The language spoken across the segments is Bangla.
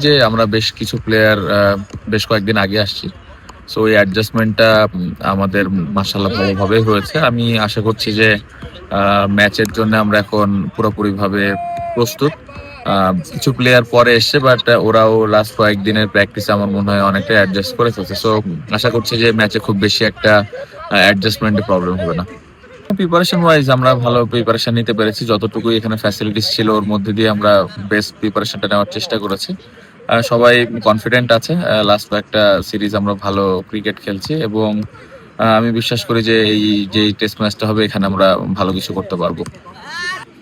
যে আমরা বেশ কিছু প্লেয়ার বেশ কয়েকদিন আগে আসছি, সো এই অ্যাডজাস্টমেন্টটা আমাদের মাশাআল্লাহ ভালোভাবে হয়েছে। আমি আশা করছি যে ম্যাচের জন্য আমরা এখন পুরোপুরিভাবে প্রস্তুত। কিছু প্লেয়ার পরে এসছে, বাট ওরাও লাস্ট কয়েকদিনের প্র্যাকটিসে আমার মনে হয় অনেকটা অ্যাডজাস্ট করে ফেলছে। সো আশা করছি যে ম্যাচে খুব বেশি একটা অ্যাডজাস্টমেন্টে প্রবলেম হবে না। প্রিপারেশন ওয়াইজ আমরা ভালো প্রিপারেশন নিতে পেরেছি। যতটুকুই এখানে ফ্যাসিলিটিস ছিল ওর মধ্যে দিয়ে আমরা বেস্ট প্রিপারেশনটা নেওয়ার চেষ্টা করেছি। সবাই কনফিডেন্ট আছে। লাস্ট কয়েকটা সিরিজ আমরা ভালো ক্রিকেট খেলছি এবং আমি বিশ্বাস করি যে এই যে টেস্ট ম্যাচটা হবে এখানে আমরা ভালো কিছু করতে পারবো।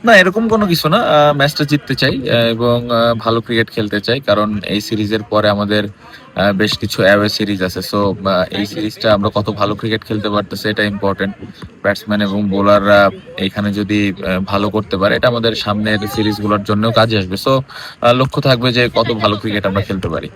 না, এরকম কোনো কিছু না। ম্যাচটা জিততে চাই এবং ভালো ক্রিকেট খেলতে চাই। কারণ এই সিরিজের পরে আমাদের বেশ কিছু অ্যাওয়ে সিরিজ আছে। সো এই সিরিজটা আমরা কত ভালো ক্রিকেট খেলতে পারতেছি এটা ইম্পর্টেন্ট। ব্যাটসম্যান এবং বোলাররা এইখানে যদি ভালো করতে পারে এটা আমাদের সামনের সিরিজগুলোর জন্যও কাজে আসবে। সো লক্ষ্য থাকবে যে কত ভালো ক্রিকেট আমরা খেলতে পারি।